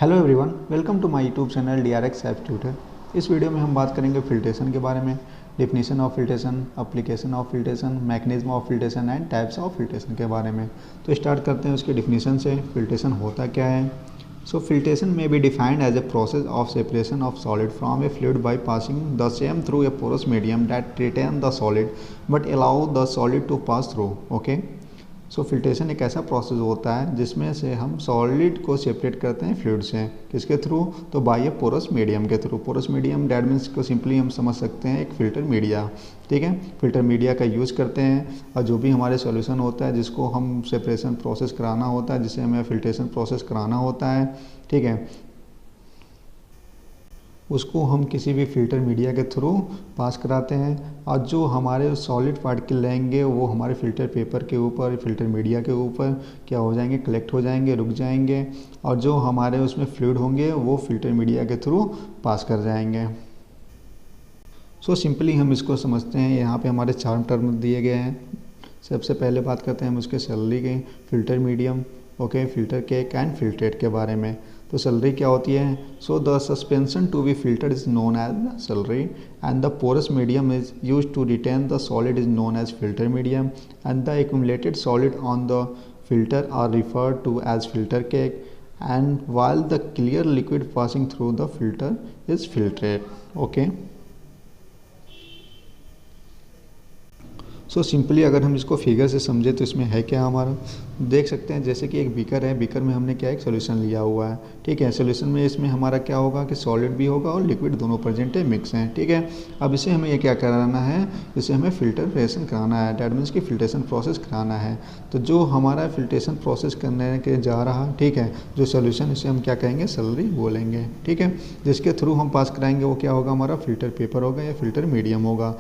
Hello everyone, welcome to my YouTube channel DRX self tutor. इस video में हम बात करेंगे फिल्ट्रेशन के बारे में। Definition of filtration, application of filtration, mechanism of filtration and types of filtration के बारे में। तो स्टार्ट करते हैं उसके डिफिनीशन से। फिल्ट्रेशन होता क्या है? So filtration may be defined as a process of separation of solid from a fluid by passing the same through a porous medium that retain the solid but allow the solid to pass through. Okay, so filtration एक ऐसा process होता है जिसमें से हम solid को separate करते हैं फ्लूइड से। किसके थ्रू? तो बाय ए पोरस मीडियम के through. Porous medium that means को सिंपली हम समझ सकते हैं एक फिल्टर मीडिया। ठीक है, फिल्टर मीडिया का यूज़ करते हैं और जो भी हमारे सॉल्यूशन होता है जिसको हम सेपरेशन प्रोसेस कराना होता है, जिसे हमें फिल्ट्रेशन प्रोसेस कराना होता है, ठीक है, उसको हम किसी भी फिल्टर मीडिया के थ्रू पास कराते हैं। और जो हमारे सॉलिड पार्टिकल रहेंगे वो हमारे फिल्टर पेपर के ऊपर, फिल्टर मीडिया के ऊपर क्या हो जाएंगे? कलेक्ट हो जाएंगे, रुक जाएंगे। और जो हमारे उसमें फ्लूइड होंगे वो फिल्टर मीडिया के थ्रू पास कर जाएंगे। सो सिंपली हम इसको समझते हैं। यहाँ पे हमारे 4 टर्म दिए गए हैं। सबसे पहले बात करते हैं हम उसके सैलरी के, filter medium, okay, filter cake and filtrate के बारे में। तो सैलरी क्या होती है? So the suspension to be filtered is known as slurry and the porous medium is use to retain the solid is known as filter medium and the accumulated solid on the filter are referred to as filter cake and while the clear liquid passing through the filter is filtrate. Okay, so simply अगर हम इसको figure से समझे तो इसमें है क्या हमारा, देख सकते हैं जैसे कि एक बीकर है, बीकर में हमने क्या एक सोल्यूशन लिया हुआ है। ठीक है, सोल्यूशन में इसमें हमारा क्या होगा कि सॉलिड भी होगा और लिक्विड दोनों प्रेजेंट है, मिक्स हैं। ठीक है, अब इसे हमें ये क्या कराना है? इसे हमें फिल्ट्रेशन कराना है, डैट मीन्स की फिल्ट्रेशन प्रोसेस कराना है। तो जो हमारा फिल्ट्रेशन प्रोसेस करने के जा रहा, ठीक है, जो सोल्यूशन, इसे हम क्या कहेंगे? सैलरी बोलेंगे। ठीक है, जिसके थ्रू हम पास कराएंगे वो क्या होगा? हमारा फिल्टर पेपर होगा या फिल्टर मीडियम होगा।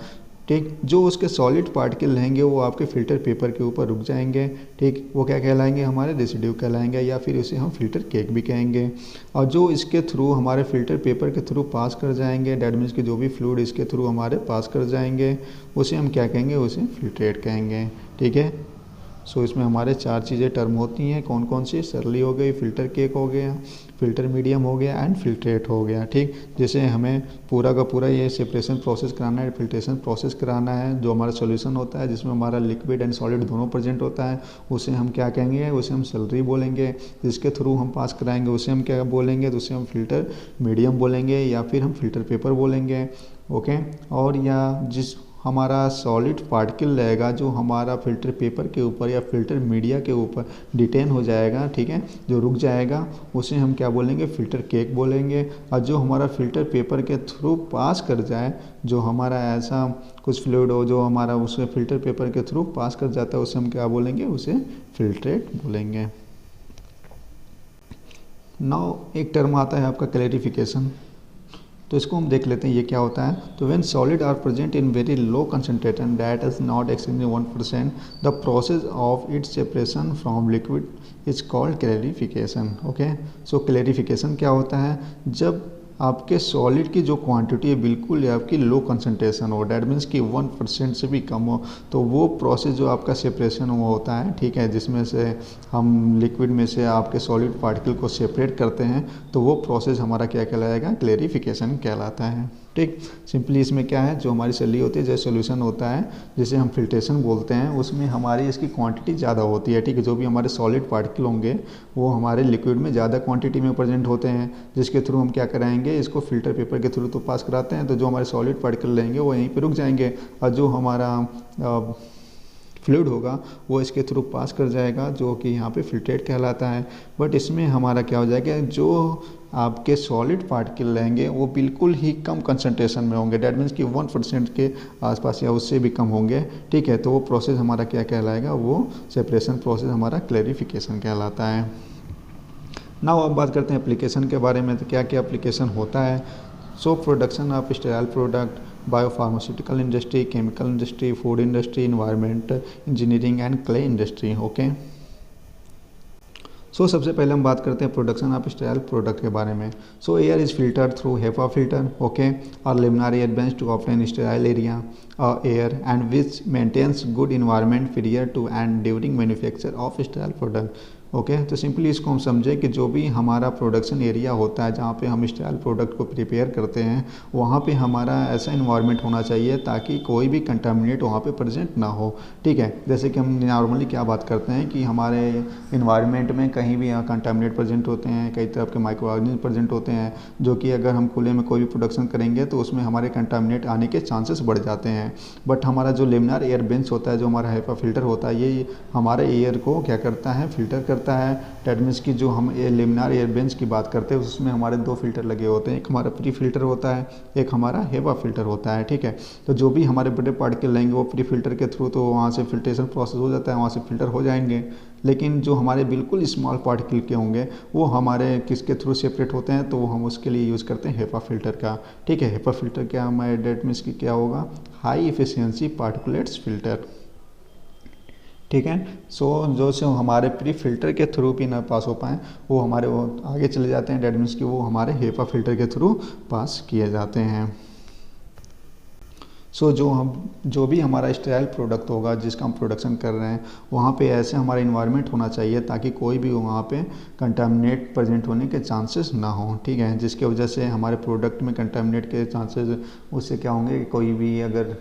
ठीक, जो उसके सॉलिड पार्टिकल रहेंगे वो आपके फिल्टर पेपर के ऊपर रुक जाएंगे। ठीक, वो क्या कहलाएंगे? हमारे रेसिड्यू कहलाएंगे या फिर उसे हम फिल्टर केक भी कहेंगे। और जो इसके थ्रू हमारे फिल्टर पेपर के थ्रू पास कर जाएंगे, डैट मीन्स कि जो भी फ्लूइड इसके थ्रू हमारे पास कर जाएंगे उसे हम क्या कहेंगे? उसे फिल्ट्रेट कहेंगे। ठीक है, सो इसमें हमारे 4 चीज़ें टर्म होती हैं। कौन कौन सी? सैलरी हो गई, फिल्टर केक हो गया, फिल्टर मीडियम हो गया एंड फिल्ट्रेट हो गया। ठीक, जैसे हमें पूरा का पूरा ये सेपरेशन प्रोसेस कराना है, फिल्ट्रेशन प्रोसेस कराना है, जो हमारा सॉल्यूशन होता है जिसमें हमारा लिक्विड एंड सॉलिड दोनों प्रेजेंट होता है, उसे हम क्या कहेंगे? उसे हम सैलरी बोलेंगे। जिसके थ्रू हम पास कराएंगे उसे हम क्या बोलेंगे? तो उसे हम फिल्टर मीडियम बोलेंगे या फिर हम फिल्टर पेपर बोलेंगे। ओके, और या जिस हमारा सॉलिड पार्टिकल रहेगा जो हमारा फिल्टर पेपर के ऊपर या फिल्टर मीडिया के ऊपर डिटेन हो जाएगा, ठीक है, जो रुक जाएगा, उसे हम क्या बोलेंगे? फिल्टर केक बोलेंगे। और जो हमारा फिल्टर पेपर के थ्रू पास कर जाए, जो हमारा ऐसा कुछ फ्लूइड हो जो हमारा उसे फिल्टर पेपर के थ्रू पास कर जाता है, उसे हम क्या बोलेंगे? उसे फिल्ट्रेट बोलेंगे। नाउ एक टर्म आता है आपका क्लैरिफिकेशन। तो इसको हम देख लेते हैं ये क्या होता है। तो when solid are present in very low concentration that is not exceeding 1%, the process of its separation from liquid is called clarification. Okay, so clarification क्या होता है? जब आपके सॉलिड की जो क्वांटिटी है बिल्कुल आपकी लो कंसंट्रेशन हो, डैट मीन्स कि 1% से भी कम हो, तो वो प्रोसेस जो आपका सेपरेशन वो होता है, ठीक है, जिसमें से हम लिक्विड में से आपके सॉलिड पार्टिकल को सेपरेट करते हैं, तो वो प्रोसेस हमारा क्या कहलाएगा? क्लैरिफिकेशन कहलाता है। ठीक, सिंपली इसमें क्या है, जो हमारी सैलरी होती है, जो सोल्यूशन होता है जिसे हम फिल्ट्रेशन बोलते हैं, उसमें हमारी इसकी क्वांटिटी ज़्यादा होती है। ठीक है, जो भी हमारे सॉलिड पार्टिकल होंगे वो हमारे लिक्विड में ज़्यादा क्वांटिटी में प्रेजेंट होते हैं, जिसके थ्रू हम क्या कराएंगे? इसको फिल्टर पेपर के थ्रू तो पास कराते हैं, तो जो हमारे सॉलिड पार्टिकल रहेंगे वो यहीं पर रुक जाएंगे और जो हमारा फ्लूइड होगा वो इसके थ्रू पास कर जाएगा, जो कि यहाँ पे फिल्ट्रेट कहलाता है। बट इसमें हमारा क्या हो जाएगा? जो आपके सॉलिड पार्टिकल रहेंगे वो बिल्कुल ही कम कंसंट्रेशन में होंगे, डैट मीन्स कि 1% के आसपास या उससे भी कम होंगे। ठीक है, तो वो प्रोसेस हमारा क्या कहलाएगा? वो सेपरेशन प्रोसेस हमारा क्लैरिफिकेशन कहलाता है। नाउ अब बात करते हैं एप्लीकेशन के बारे में। तो क्या क्या एप्लीकेशन होता है? So production of sterile product, biopharmaceutical industry, chemical industry, food industry, environment engineering and clay industry. Okay, so सबसे पहले हम बात करते हैं प्रोडक्शन ऑफ स्टेराइल प्रोडक्ट के बारे में। So air is filter through HEPA filter, okay, और laminar advance to obtain sterile area air and which maintains good environment prior to and during manufacture of sterile product. Okay, तो simply इसको हम समझें कि जो भी हमारा प्रोडक्शन एरिया होता है जहाँ पे हम स्टाइल प्रोडक्ट को प्रिपेयर करते हैं, वहाँ पे हमारा ऐसा इन्वायरमेंट होना चाहिए ताकि कोई भी कंटामिनेट वहाँ पे प्रेजेंट ना हो। ठीक है, जैसे कि हम नॉर्मली क्या बात करते हैं कि हमारे इन्वायरमेंट में कहीं भी कंटामिनेट प्रेजेंट होते हैं, कई तरह के माइक्रो ऑर्गेनिज्म प्रेजेंट होते हैं, जो कि अगर हम खुले में कोई भी प्रोडक्शन करेंगे तो उसमें हमारे कंटामिनेट आने के चांसेस बढ़ जाते हैं। बट हमारा जो लेमिनार एयर बेंच होता है, जो हमारा HEPA फिल्टर होता है, ये हमारे एयर को क्या करता है, फिल्टर करता है। डैट मीन्स की जो हम लेमिनार एयर बेंच की बात करते हैं उसमें हमारे 2 फिल्टर लगे होते हैं, एक हमारा प्री फिल्टर होता है, एक हमारा HEPA फिल्टर होता है। ठीक है, तो जो भी हमारे बड़े पार्टिकल लेंगे वो प्री फिल्टर के थ्रू तो वहाँ से फिल्ट्रेशन प्रोसेस हो जाता है, वहाँ से फिल्टर हो जाएंगे। लेकिन जो हमारे बिल्कुल स्मॉल पार्टिकल के होंगे वो हमारे किसके थ्रू सेपरेट होते हैं, तो वो हम उसके लिए यूज़ करते हैं HEPA फिल्टर का। ठीक है, HEPA फिल्टर क्या हमारे डेट मीन्स की क्या होगा, हाई इफिशियंसी पार्टिकुलेट्स फिल्टर। ठीक है, सो जो से हमारे प्री फिल्टर के थ्रू भी ना पास हो पाएँ वो हमारे वो आगे चले जाते हैं, डेट मीन्स कि वो हमारे HEPA फिल्टर के थ्रू पास किए जाते हैं। सो जो भी हमारा स्टेराइल प्रोडक्ट होगा जिसका हम प्रोडक्शन कर रहे हैं, वहाँ पे ऐसे हमारा इन्वायरमेंट होना चाहिए ताकि कोई भी वहाँ पे कंटामिनेट प्रेजेंट होने के चांसेस ना हो। ठीक है, जिसके वजह से हमारे प्रोडक्ट में कंटामिनेट के चांसेस उससे क्या होंगे कि कोई भी अगर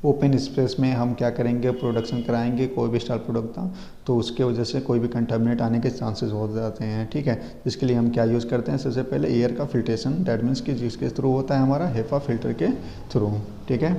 ओपन स्पेस में हम क्या करेंगे, प्रोडक्शन कराएंगे कोई भी स्टाइल प्रोडक्ट था, तो उसके वजह से कोई भी कंटामिनेट आने के चांसेस हो जाते हैं। ठीक है, जिसके लिए हम क्या यूज़ करते हैं, सबसे पहले एयर का फिल्ट्रेशन, डैट मीन्स कि जिसके थ्रू होता है हमारा HEPA फिल्टर के थ्रू। ठीक है,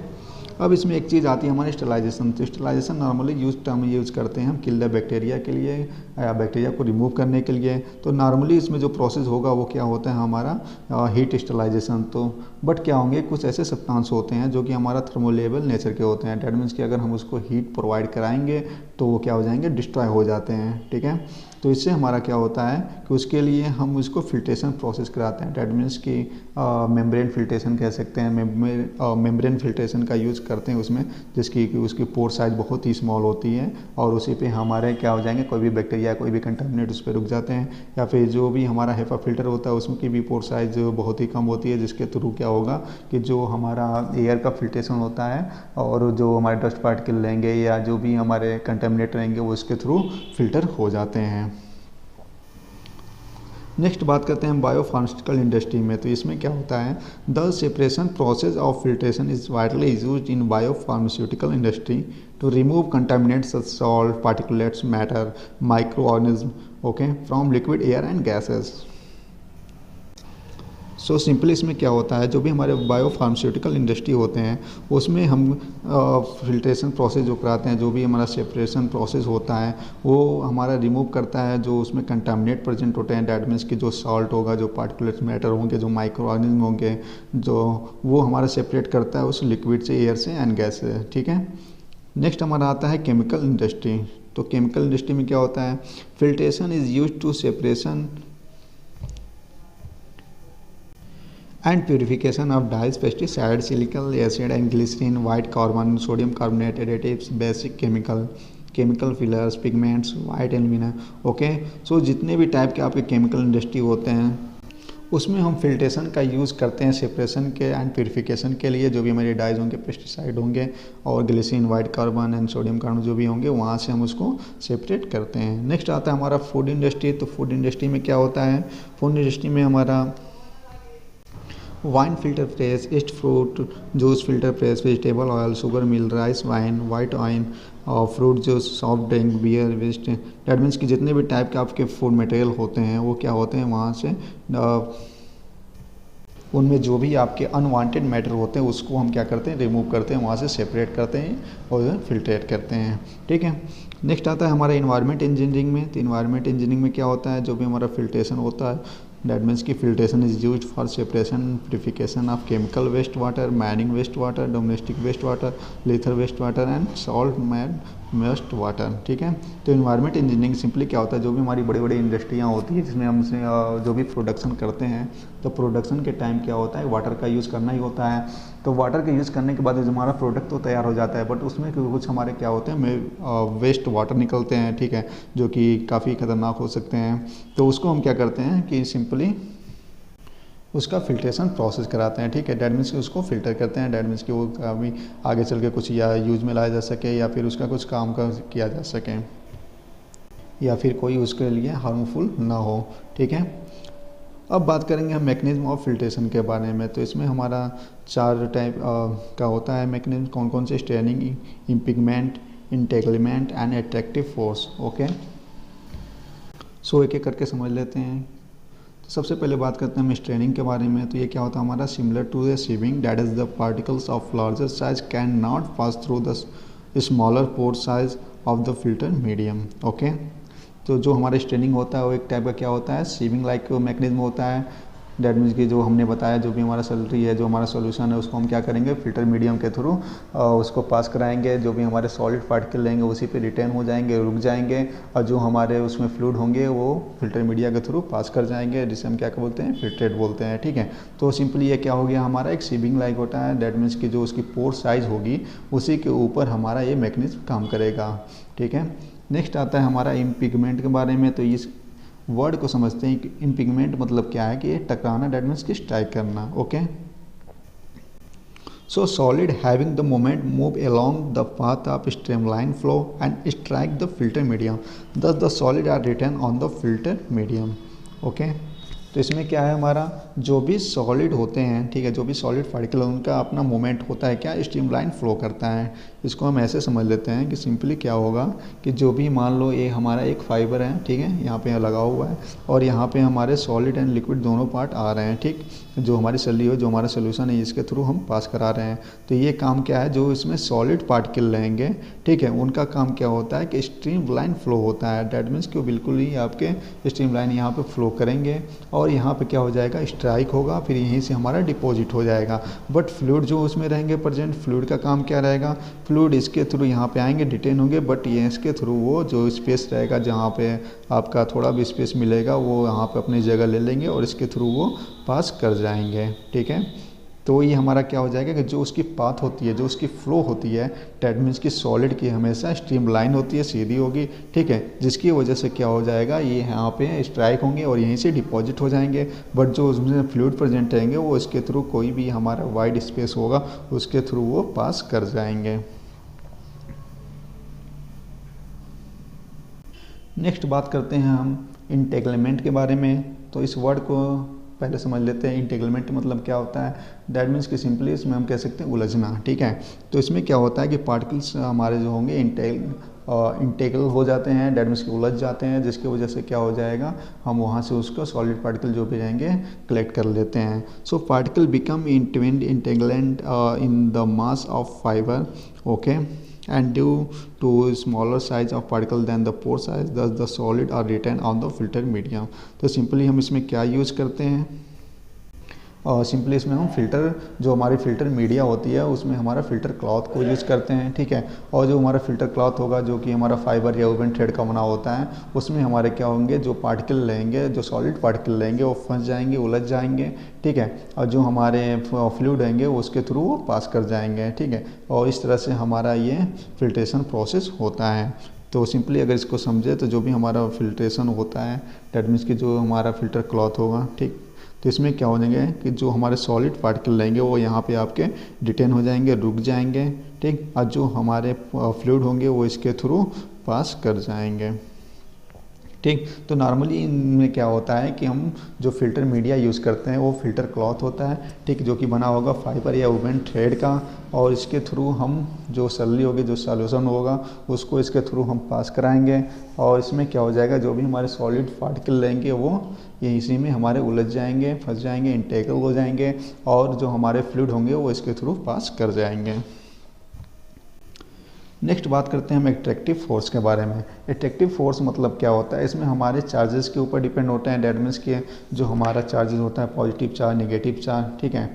अब इसमें एक चीज़ आती है हमारी स्टरलाइजेशन। तो स्टरलाइजेशन नॉर्मली टर्म यूज़ करते हैं हम किल द बैक्टीरिया के लिए या बैक्टीरिया को रिमूव करने के लिए। तो नॉर्मली इसमें जो प्रोसेस होगा वो क्या होता है हमारा हीट स्टरलाइजेशन। तो बट क्या होंगे, कुछ ऐसे सब्सटेंस होते हैं जो कि हमारा थर्मोलेबल नेचर के होते हैं, डैट मीन्स कि अगर हम उसको हीट प्रोवाइड कराएंगे तो वो क्या हो जाएंगे, डिस्ट्रॉय हो जाते हैं। ठीक है, तो इससे हमारा क्या होता है कि उसके लिए हम उसको फिल्ट्रेशन प्रोसेस कराते हैं, डैट मीन्स कि मेम्ब्रेन फिल्ट्रेशन कह सकते हैं, मेम्ब्रेन फिल्ट्रेशन का यूज़ करते हैं उसमें, जिसकी कि उसकी पोर साइज बहुत ही स्मॉल होती है और उसी पे हमारे क्या हो जाएंगे, कोई भी बैक्टीरिया कोई भी कंटामिनेट उस पर रुक जाते हैं। या फिर जो भी हमारा HEPA फिल्टर होता है उसमें की भी पोर साइज बहुत ही कम होती है, जिसके थ्रू क्या होगा कि जो हमारा एयर का फिल्ट्रेशन होता है और जो हमारे डस्ट पार्टिकल रहेंगे या जो भी हमारे कंटामिनेट रहेंगे वो इसके थ्रू फिल्टर हो जाते हैं। नेक्स्ट बात करते हैं बायोफार्मास्यूटिकल इंडस्ट्री में। तो इसमें क्या होता है, the separation process of filtration is widely used in biopharmaceutical industry to remove contaminants such salt, particulates, matter, micro organism okay from liquid air and gases. So simply इसमें क्या होता है, जो भी हमारे बायोफार्मास्यूटिकल इंडस्ट्री होते हैं उसमें हम फिल्ट्रेशन प्रोसेस जो कराते हैं, जो भी हमारा सेपरेशन प्रोसेस होता है वो हमारा रिमूव करता है जो उसमें कंटामिनेट प्रेजेंट होते हैं, डैट मीन्स कि जो सॉल्ट होगा, जो पार्टिकुलेट मैटर होंगे, जो माइक्रो ऑर्गेनिज्म होंगे, जो वो हमारा सेपरेट करता है उस लिक्विड से, एयर से एंड गैस से। ठीक है, नेक्स्ट हमारा आता है केमिकल इंडस्ट्री। तो केमिकल इंडस्ट्री में क्या होता है, filtration is use to separation and purification of dyes, pesticides, silicylic acid and glycerin, white carbon, sodium carbonate, additives, basic chemical fillers, pigments, white alumina। Okay, so जितने भी type के आपके chemical industry होते हैं उसमें हम फिल्ट्रेशन का use करते हैं सेपरेशन के एंड प्यूरिफिकेशन के लिए। जो भी हमारे डाइज होंगे, पेस्टिसाइड होंगे और glycerine, white carbon and sodium carbon जो भी होंगे वहाँ से हम उसको सेपरेट करते हैं। नेक्स्ट आता है हमारा फूड इंडस्ट्री। तो फूड इंडस्ट्री में क्या होता है, फूड इंडस्ट्री में हमारा wine filter press, yeast fruit juice filter press, vegetable oil, sugar mill, rice wine, white wine और fruit juice, soft drink, beer waste, that means कि जितने भी टाइप के आपके फूड मटेरियल होते हैं वो क्या होते हैं, वहाँ से उनमें जो भी आपके अनवांटेड मैटर होते हैं उसको हम क्या करते हैं, रिमूव करते हैं, वहाँ से सेपरेट करते हैं और फिल्ट्रेट करते हैं। ठीक है, नेक्स्ट आता है हमारा इन्वायरमेंट इंजीनियरिंग में। तो इन्वायरमेंट इंजीनियरिंग में क्या होता है, जो भी हमारा फिल्ट्रेशन होता है, डैट मीन्स की filtration is used for separation purification of chemical waste water, mining waste water, domestic waste water, leather waste water and salt made waste water. ठीक है, तो इन्वायरमेंट इंजीनियरिंग सिंपली क्या होता है, जो भी हमारी बड़ी बड़ी इंडस्ट्रियाँ होती है जिसमें हम जो भी प्रोडक्शन करते हैं, तो प्रोडक्शन के टाइम क्या होता है, वाटर का यूज़ करना ही होता है। तो वाटर का यूज़ करने के बाद जो हमारा प्रोडक्ट तो तैयार हो जाता है, बट उसमें कुछ हमारे क्या होते हैं, वेस्ट वाटर निकलते हैं। ठीक है, जो कि काफ़ी ख़तरनाक हो सकते हैं। तो उसको हम क्या करते हैं कि सिंपली उसका फिल्ट्रेशन प्रोसेस कराते हैं। ठीक है, डैट मीन्स कि उसको फिल्टर करते हैं, डैट मीन्स कि वो कभी आगे चल के कुछ या यूज में लाया जा सके या फिर उसका कुछ काम का किया जा सके। या फिर कोई उसके लिए हार्मफुल ना हो, ठीक है। अब बात करेंगे हम मैकेनिज्म ऑफ फिल्ट्रेशन के बारे में। तो इसमें हमारा 4 टाइप का होता है मैकेनिज्म, कौन कौन से, straining, impingement, entanglement and attractive force. Okay, so एक एक करके समझ लेते हैं। तो सबसे पहले बात करते हैं हम स्ट्रेनिंग के बारे में। तो ये क्या होता है हमारा, similar to the sieving, that is the particles of larger size can not pass through the smaller pore size of the filter medium. Okay, तो जो हमारा स्ट्रेनिंग होता है वो एक टाइप का क्या होता है, सीविंग लाइक मैकेनिज्म होता है। डैट मीन्स कि जो हमने बताया, जो भी हमारा सैलरी है, जो हमारा सॉल्यूशन है, उसको हम क्या करेंगे, फिल्टर मीडियम के थ्रू उसको पास कराएंगे। जो भी हमारे सॉलिड पार्टिकल रहेंगे उसी पे रिटेन हो जाएंगे, रुक जाएंगे, और जो हमारे उसमें फ्लूइड होंगे वो फिल्टर मीडिया के थ्रू पास कर जाएंगे, जिसे हम क्या बोलते हैं, फिल्ट्रेट बोलते हैं, ठीक है। तो सिंपली ये क्या हो गया हमारा, एक सीविंग लाइक होता है। डैट मीन्स कि जो उसकी पोर साइज होगी उसी के ऊपर हमारा ये मैकेनिज्म काम करेगा, ठीक है। नेक्स्ट आता है हमारा इम्पिगमेंट के बारे में। तो इस वर्ड को समझते हैं कि इम्पिगमेंट मतलब क्या है, कि ये टकराना, डैट मीन्स कि स्ट्राइक करना। Okay, so solid having the moment move along the path of streamline flow and strike the filter medium, thus the solid are return on the filter medium. Okay, तो इसमें क्या है हमारा, जो भी solid होते हैं, ठीक है, जो भी सॉलिड पार्टिकल उनका अपना मोमेंट होता है क्या, स्ट्रीमलाइन फ्लो करता है। इसको हम ऐसे समझ लेते हैं कि सिंपली क्या होगा कि जो भी मान लो ये हमारा एक फाइबर है, ठीक है, यहाँ पे लगा हुआ है, और यहाँ पे हमारे सॉलिड एंड लिक्विड दोनों पार्ट आ रहे हैं, ठीक। जो हमारी सली हो, जो हमारा सोल्यूशन है, इसके थ्रू हम पास करा रहे हैं। तो ये काम क्या है, जो इसमें सॉलिड पार्टिकल रहेंगे, ठीक है, उनका काम क्या होता है कि स्ट्रीमलाइन फ्लो होता है। डैट मीन्स कि वो बिल्कुल ही आपके स्ट्रीमलाइन यहाँ पे फ्लो करेंगे, और यहाँ पे क्या हो जाएगा, स्ट्राइक होगा, फिर यहीं से हमारा डिपॉजिट हो जाएगा। बट फ्लूइड जो उसमें रहेंगे प्रेजेंट, फ्लूइड का काम क्या रहेगा, फ्लूइड इसके थ्रू यहाँ पे आएंगे, डिटेन होंगे, बट ये इसके थ्रू वो जो स्पेस रहेगा, जहाँ पे आपका थोड़ा भी स्पेस मिलेगा, वो यहाँ पे अपनी जगह ले लेंगे और इसके थ्रू वो पास कर जाएंगे, ठीक है। तो ये हमारा क्या हो जाएगा कि जो उसकी पाथ होती है, जो उसकी फ्लो होती है, डैट मीन्स की सॉलिड की हमेशा स्ट्रीम लाइन होती है, सीधी होगी, ठीक है, जिसकी वजह से क्या हो जाएगा, ये यहाँ पे स्ट्राइक होंगे और यहीं से डिपॉजिट हो जाएंगे। बट जो उसमें फ्लूइड प्रेजेंट रहेंगे वो इसके थ्रू, कोई भी हमारा वाइड स्पेस होगा उसके थ्रू वो पास कर जाएंगे। नेक्स्ट बात करते हैं हम इंटेगलमेंट के बारे में। तो इस वर्ड को पहले समझ लेते हैं, इंटेगलमेंट मतलब क्या होता है। दैट मीन्स कि सिंपली इसमें हम कह सकते हैं उलझना, ठीक है। तो इसमें क्या होता है कि पार्टिकल्स हमारे जो होंगे इंटेगल हो जाते हैं, डैट मीन्स कि उलझ जाते हैं, जिसकी वजह से क्या हो जाएगा, हम वहाँ से उसको सॉलिड पार्टिकल जो भी रहेंगे कलेक्ट कर लेते हैं। So particle become entangled in the mass of fibre, okay, and due to smaller size of particle than the pore size, thus the solid are retained on the filter medium। तो simply हम इसमें क्या use करते हैं, और simply इसमें हम filter, जो हमारी फ़िल्टर मीडिया होती है उसमें हमारा फ़िल्टर क्लॉथ को यूज़ करते हैं, ठीक है। और जो हमारा फ़िल्टर क्लॉथ होगा, जो कि हमारा फाइबर या वुवन थ्रेड का बना होता है, उसमें हमारे क्या होंगे, जो पार्टिकल रहेंगे, जो सॉलिड पार्टिकल रहेंगे वो फंस जाएंगे, उलझ जाएंगे, ठीक है, और जो हमारे फ्लूइड रहेंगे उसके थ्रू वो पास कर जाएंगे, ठीक है। और इस तरह से हमारा ये फिल्ट्रेशन प्रोसेस होता है। तो सिंपली अगर इसको समझे, तो जो भी हमारा फिल्ट्रेशन होता है, डैट मीन्स कि जो हमारा फ़िल्टर क्लॉथ होगा, ठीक, तो इसमें क्या हो जाएंगे कि जो हमारे सॉलिड पार्टिकल रहेंगे वो यहाँ पे आपके डिटेन हो जाएंगे, रुक जाएंगे, ठीक, और जो हमारे फ्लूइड होंगे वो इसके थ्रू पास कर जाएंगे, ठीक। तो नॉर्मली इनमें क्या होता है कि हम जो फिल्टर मीडिया यूज़ करते हैं वो फिल्टर क्लॉथ होता है, ठीक, जो कि बना होगा फाइबर या वुवन थ्रेड का, और इसके थ्रू हम जो सल्ली होगी, जो सॉल्यूशन होगा, उसको इसके थ्रू हम पास कराएंगे। और इसमें क्या हो जाएगा, जो भी हमारे सॉलिड पार्टिकल रहेंगे वो ये इसी में हमारे उलझ जाएंगे, फंस जाएंगे, इंटेगल हो जाएंगे, और जो हमारे फ्लूइड होंगे वो इसके थ्रू पास कर जाएंगे। नेक्स्ट बात करते हैं हम एट्रैक्टिव फोर्स के बारे में। एट्रैक्टिव फोर्स मतलब क्या होता है, इसमें हमारे चार्जेस के ऊपर डिपेंड होते हैं। डैट मीन्स के जो हमारा चार्जेस होता है, पॉजिटिव चार्ज, नेगेटिव चार्ज, ठीक है।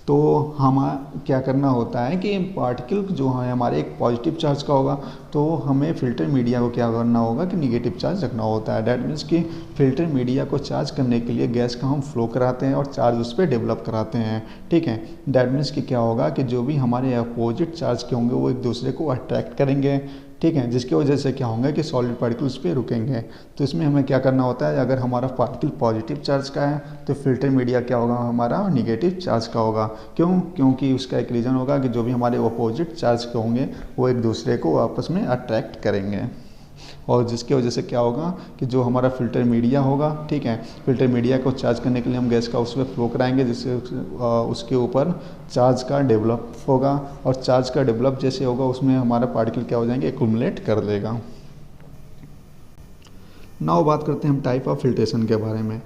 तो हम क्या करना होता है कि पार्टिकल जो है हमारे एक पॉजिटिव चार्ज का होगा, तो हमें फ़िल्टर मीडिया को क्या करना होगा कि निगेटिव चार्ज रखना होता है। डैट मीन्स कि फ़िल्टर मीडिया को चार्ज करने के लिए गैस का हम फ्लो कराते हैं और चार्ज उस पर डेवलप कराते हैं, ठीक है। डैट मीन्स कि क्या होगा कि जो भी हमारे अपोजिट चार्ज के होंगे वो एक दूसरे को अट्रैक्ट करेंगे, ठीक है, जिसकी वजह से क्या होंगे कि सॉलिड पार्टिकल उस पर रुकेंगे। तो इसमें हमें क्या करना होता है, अगर हमारा पार्टिकल पॉजिटिव चार्ज का है तो फिल्टर मीडिया क्या होगा, हमारा निगेटिव चार्ज का होगा। क्योंकि उसका एक रीज़न होगा कि जो भी हमारे अपोजिट चार्ज के होंगे वो एक दूसरे को आपस में अट्रैक्ट करेंगे। और जिसकी वजह से क्या होगा कि जो हमारा फ़िल्टर मीडिया होगा, ठीक है, फ़िल्टर मीडिया को चार्ज करने के लिए हम गैस का उसमें फ्लो कराएंगे, जिससे उसके ऊपर चार्ज का डेवलप होगा, और चार्ज का डेवलप जैसे होगा उसमें हमारा पार्टिकल क्या हो जाएंगे, एक्यूमुलेट कर देगा। नाउ बात करते हैं हम टाइप ऑफ फिल्ट्रेशन के बारे में।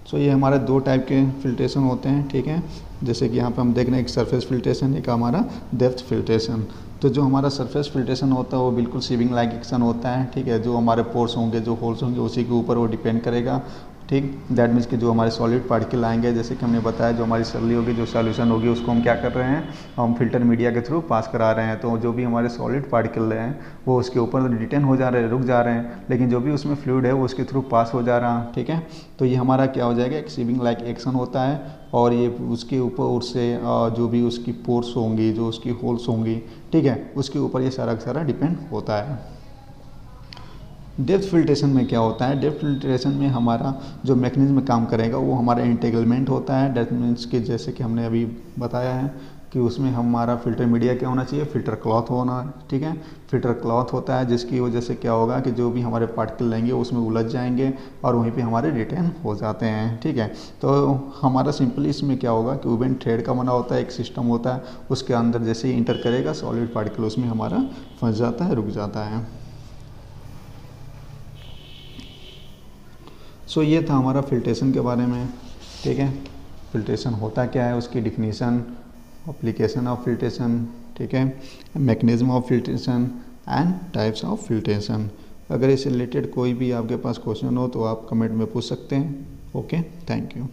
सो ये हमारे दो टाइप के फिल्ट्रेशन होते हैं, ठीक है, जैसे कि यहाँ पे हम देख रहे हैं एक सरफेस फिल्ट्रेशन, एक हमारा डेप्थ फिल्ट्रेशन। तो जो हमारा सरफेस फिल्ट्रेशन होता है वो बिल्कुल सीविंग लाइक एक्शन होता है, ठीक है, जो हमारे पोर्स होंगे, जो होल्स होंगे, उसी के ऊपर वो डिपेंड करेगा, ठीक। दैट मीन्स कि जो हमारे सॉलिड पार्टिकल आएंगे, जैसे कि हमने बताया, जो हमारी सली होगी, जो सॉल्यूशन होगी, उसको हम क्या कर रहे हैं, हम फिल्टर मीडिया के थ्रू पास करा रहे हैं। तो जो भी हमारे सॉलिड पार्टिकल हैं वो उसके ऊपर डिटेन हो जा रहे हैं, रुक जा रहे हैं, लेकिन जो भी उसमें फ्लूइड है वो उसके थ्रू पास हो जा रहा है, ठीक है। तो ये हमारा क्या हो जाएगा, एक सीविंग लाइक एक्शन होता है, और ये उसके ऊपर से जो भी उसकी पोर्स होंगी, जो उसकी होल्स होंगी, ठीक है, उसके ऊपर ये सारा का सारा डिपेंड होता है। डेप्थ फिल्ट्रेशन में क्या होता है, डेप्थ फिल्ट्रेशन में हमारा जो मैकेनिज्म काम करेगा वो हमारा इंटेगलमेंट होता है। डेट मीन्स कि जैसे कि हमने अभी बताया है कि उसमें हमारा फिल्टर मीडिया क्या होना चाहिए, फिल्टर क्लॉथ होना, ठीक है, फिल्टर क्लॉथ होता है, जिसकी वजह से क्या होगा कि जो भी हमारे पार्टिकल लेंगे उसमें उलझ जाएंगे और वहीं पे हमारे रिटेन हो जाते हैं, ठीक है। तो हमारा सिंपली इसमें क्या होगा कि वुवन थ्रेड का बना होता है, एक सिस्टम होता है, उसके अंदर जैसे ही इंटर करेगा सॉलिड पार्टिकल उसमें हमारा फंस जाता है, रुक जाता है। सो ये था हमारा फिल्ट्रेशन के बारे में, ठीक है, फिल्ट्रेशन होता क्या है, उसकी डिफिनीशन, एप्लीकेशन ऑफ फिल्ट्रेशन, ठीक है, mechanism of filtration and types of filtration. अगर इससे रिलेटेड कोई भी आपके पास क्वेश्चन हो तो आप कमेंट में पूछ सकते हैं। Okay, thank you.